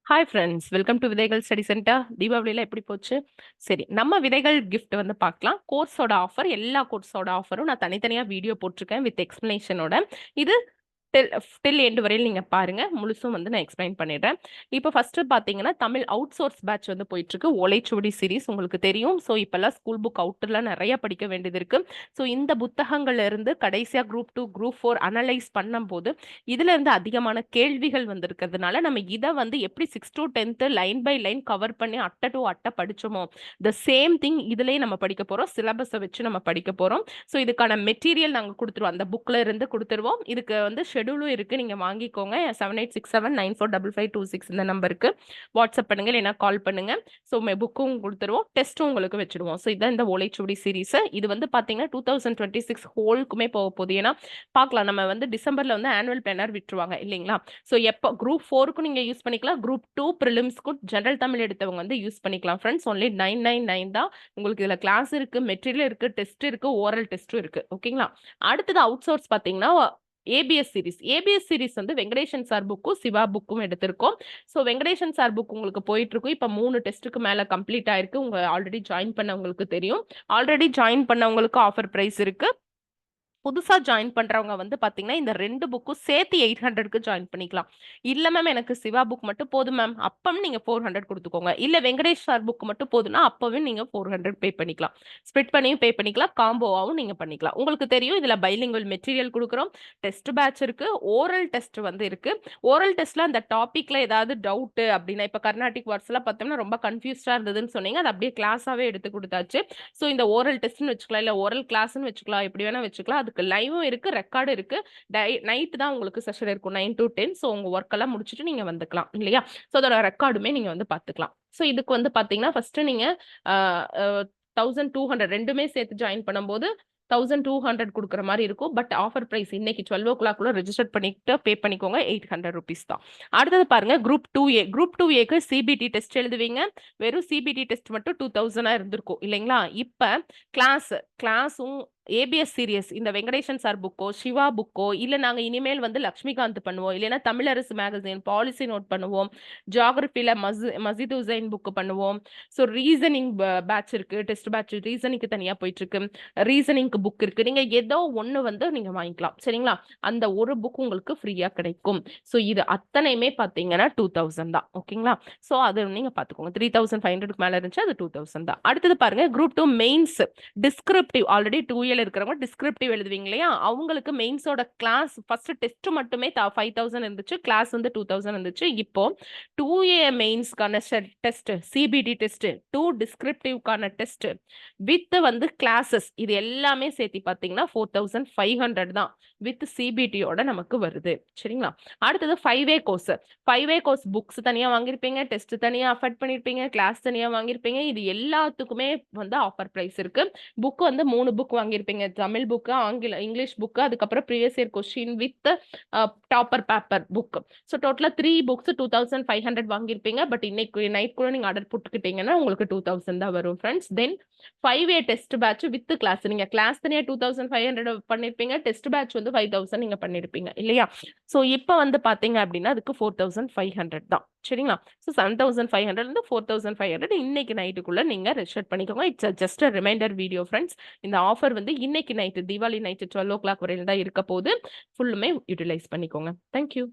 Hi friends, welcome to விதைகள் study centre. தீபாவளியில் எப்படி போச்சு? சரி, நம்ம விதைகள் கிஃப்ட் வந்து பார்க்கலாம். கோர்ஸோட ஆஃபர், எல்லா கோர்ஸோட ஆஃபரும் நான் தனித்தனியாக வீடியோ போட்டிருக்கேன் வித் எக்ஸ்பிளனேஷனோட. இது டில் எண்டு வரையில் நீங்கள் பாருங்க, முழுசும் வந்து நான் எக்ஸ்பிளைன் பண்ணிடுறேன். இப்போ ஃபர்ஸ்ட் பார்த்தீங்கன்னா தமிழ் அவுட் சோர்ஸ் பேட்ச் வந்து போயிட்டு இருக்கு. ஓலைச்சுவடி சீரிஸ் உங்களுக்கு தெரியும். ஸோ இப்போல்லாம் ஸ்கூல் புக் அவுட்டர்லாம் நிறைய படிக்க வேண்டியது இருக்கு. ஸோ இந்த புத்தகங்கள்ல இருந்து கடைசியாக குரூப் 2 குரூப் 4 அனலைஸ் பண்ணும்போது இதுல இருந்து அதிகமான கேள்விகள் வந்திருக்கிறதுனால நம்ம இதை வந்து எப்படி 6 to 10th line by line cover பண்ணி அட்டை டு அட்டை படிச்சோமோ த சேம் திங் இதுலயே நம்ம படிக்க போறோம். சிலபஸை வச்சு நம்ம படிக்க போறோம். ஸோ இதுக்கான மெட்டீரியல் நாங்கள் கொடுத்துருவோம், அந்த புக்ல இருந்து கொடுத்துருவோம். இதுக்கு வந்து ஷெடியூலும் இருக்கு, நீங்க வாங்கிக்கோங்க. 7867945526 இந்த நம்பருக்கு வாட்ஸ்அப் பண்ணுங்க, இல்லைன்னா கால் பண்ணுங்க. ஸோ புக்கும் கொடுத்துருவோம், டெஸ்ட்டும் உங்களுக்கு வச்சிடுவோம். ஸோ இதான் இந்த ஓலைச்சுவடி சீரீஸ். இது வந்து பாத்தீங்கன்னா 2026 ஹோல்க்குமே போக போகுது. ஏன்னா பார்க்கலாம், நம்ம வந்து டிசம்பர்ல வந்து ஆனுவல் பிளானர் விட்டுருவாங்க இல்லைங்களா? ஸோ எப்போ குரூப் 4க்கும் நீங்க யூஸ் பண்ணிக்கலாம், குரூப் 2 ப்ரிலிம்ஸ்க்கும் ஜெனரல் தமிழ் எடுத்தவங்க வந்து யூஸ் பண்ணிக்கலாம் ஃப்ரெண்ட்ஸ். ஒன்லி 999 தான். உங்களுக்கு இதுல கிளாஸ் இருக்கு, மெட்டீரியல் இருக்கு, டெஸ்ட் இருக்கு, ஓரல் டெஸ்ட்டும் இருக்கு. ஓகேங்களா? அடுத்தது அவுட் சோர்ஸ் பாத்தீங்கன்னா ஏபிஎஸ் சீரிஸ் வந்து வெங்கடேஷன் சார் புக்கும் சிவா புக்கும் எடுத்திருக்கோம். ஸோ வெங்கடேஷன் சார் புக் உங்களுக்கு போயிட்டு இருக்கும். இப்போ 3 டெஸ்ட்டுக்கு மேல கம்ப்ளீட் ஆயிருக்கு. உங்க ஆல்ரெடி ஜாயின் பண்ணவங்களுக்கு தெரியும். ஆல்ரெடி ஜாயின் பண்ணவங்களுக்கு ஆஃபர் பிரைஸ் இருக்கு. புதுசா ஜாயின் பண்றவங்க வந்து பாத்தீங்கன்னா இந்த 2 புக்கும் சேர்த்து 800க்கு ஜாயின் பண்ணிக்கலாம். இல்ல மேம் எனக்கு சிவா புக் மட்டும் போதும் மேம், அப்பவும் நீங்க 400 கொடுத்துக்கோங்க. இல்ல வெங்கடேஷ் சார் புக் மட்டும் போதும்னா அப்பவும் நீங்க 400 பே பண்ணிக்கலாம். ஸ்ப்ளிட் பண்ணியும் பே பண்ணிக்கலாம், காம்போவாவும் நீங்க பண்ணிக்கலாம். உங்களுக்கு தெரியும் இதுல பைலிங்குவல் மெட்டீரியல் கொடுக்குறோம், டெஸ்ட் பேட்ச் இருக்கு, ஓரல் டெஸ்ட் வந்து இருக்கு. ஓரல் டெஸ்ட்ல அந்த டாபிக்ல ஏதாவது டவுட் அப்படின்னா, இப்ப கர்நாடிக் வேர்ட்ஸ் எல்லாம் பார்த்தோம்னா ரொம்ப கன்ஃபியூஸ்டா இருந்ததுன்னு சொன்னீங்க, அது அப்படியே கிளாஸாவே எடுத்து கொடுத்தாச்சு. ஸோ இந்த ஓரல் டெஸ்ட்னு வச்சுக்கலாம், இல்ல ஓரல் கிளாஸ்னு வச்சுக்கலாம், எப்படி வேணா வச்சுக்கலாம். அதுக்கு லைவும் இருக்கு, ரெக்கார்டும் இருக்கு. நைட் தான் உங்களுக்கு செஷன் இருக்கும் 9 to 10. ஸோ உங்க ஒர்க் எல்லாம் முடிச்சுட்டு நீங்க வந்துக்கலாம் இல்லையா? ஸோ அதோட ரெக்கார்டுமே நீங்க வந்து பார்த்துக்கலாம். ஸோ இதுக்கு வந்து பாத்தீங்கன்னா ஃபர்ஸ்ட் நீங்க 1200 ரெண்டுமே சேர்த்து ஜாயின் பண்ணும்போது 1200 கொடுக்குற மாதிரி இருக்கும். பட் ஆஃபர் பிரைஸ் இன்னைக்கு 12 o'clock ரெஜிஸ்டர் பண்ணிட்டு பே பண்ணிக்கோங்க, 800 rupees தான். அடுத்தது பாருங்க குரூப் 2A. குரூப் 2Aக்கு சிபிடி டெஸ்ட் எழுதுவீங்க. வெறும் சிபிடி டெஸ்ட் மட்டும் 2000 இருந்திருக்கும் இல்லைங்களா? இப்ப கிளாஸும் ஏபிஎஸ் சீரியஸ் இந்த வெங்கடேஷன் சார் புக்கோ சிவா புக்கோ, இல்ல நாங்க இனிமேல் வந்து லக்ஷ்மிகாந்த் பண்ணுவோம், இல்லைன்னா தமிழரசு மேகசின் பாலிசி நோட் பண்ணுவோம், ஜியாகிரபில மசீது ஹுசைன் புக் பண்ணுவோம். ஸோ ரீசனிங் பேட்ச் இருக்கு, டெஸ்ட் பேட்ச் ரீசனிங்க்கு தனியா போயிட்டு இருக்கு, ரீசனிங்க்கு புக் இருக்கு. நீங்க ஏதோ ஒண்ணு வந்து நீங்க வாங்கிக்கலாம் சரிங்களா? அந்த ஒரு புக் உங்களுக்கு ஃப்ரீயா கிடைக்கும். ஸோ இது அத்தனையுமே பாத்தீங்கன்னா 2000 தான். ஓகேங்களா? ஸோ அது நீங்க பாத்துக்கோங்க. 3500க்கு மேல இருந்துச்சு, அது 2000 தான். அடுத்தது பாருங்க group 2 mains descriptive. Already 2A இருக்கிறவங்க டிஸ்கிரிப்டிவ் எழுதுவீங்க இல்லையா? அவங்களுக்கு மெயின்ஸோட கிளாஸ் ஃபர்ஸ்ட் டெஸ்ட் மட்டுமே 5000 இருந்துச்சு, கிளாஸ் வந்து 2000 இருந்துச்சு. இப்போ 2A மெயின்ஸ்க்கான டெஸ்ட், சிபிடி டெஸ்ட், 2 டிஸ்கிரிப்டிவ்க்கான டெஸ்ட் வித் வந்து கிளாஸஸ், இது எல்லாமே சேர்த்து பாத்தீங்கன்னா 4500 தான் வித் சிபிடியோட நமக்கு வருது சரிங்களா? அடுத்தது 5A course. 5A course books தனியா வாங்கியிருப்பீங்க, டெஸ்ட் தனியா அஃபர்ட் பண்ணிருப்பீங்க, கிளாஸ் தனியா வாங்கியிருப்பீங்க. இது எல்லாத்துக்குமே வந்து ஆஃபர் பிரைஸ் இருக்கு. புக் வந்து 3 புக் வாங்கியிருப்பீங்க, தமிழ் புக்கு, இங்கிலீஷ் புக்கு, அதுக்கப்புறம் previous year question with topper paper book. So டோட்டலா 3 புக்ஸ் 2500 வாங்கியிருப்பீங்க. பட் இன்னைக்கு நைட் கூட நீங்க ஆர்டர் போட்டுக்கிட்டீங்கன்னா உங்களுக்கு 2000 தான் வரும் friends. Then 5A test batch with class, நீங்க கிளாஸ் தனியா 2500 பண்ணிருப்பீங்க, டெஸ்ட் பேட்ச் வந்து 5000 நீங்க பண்ணிருப்பீங்க இல்லையா? ஸோ இப்போ வந்து பாத்தீங்க அப்படின்னா அதுக்கு 4500 தான் சரிங்களா? ஸோ 7500 இருந்து 4500 இன்னைக்கு நைட்டுக்குள்ள நீங்க ரெஜிஸ்டர் பண்ணிக்கோங்க. It's just reminder video friends. இந்த ஆஃபர் வந்து இன்னைக்கு நைட்டு தீபாவளி நைட்டு 12 o'clock வரையில தான் இருக்க போது. ஃபுல்லுமே யூட்டிலைஸ் பண்ணிக்கோங்க. தேங்க்யூ.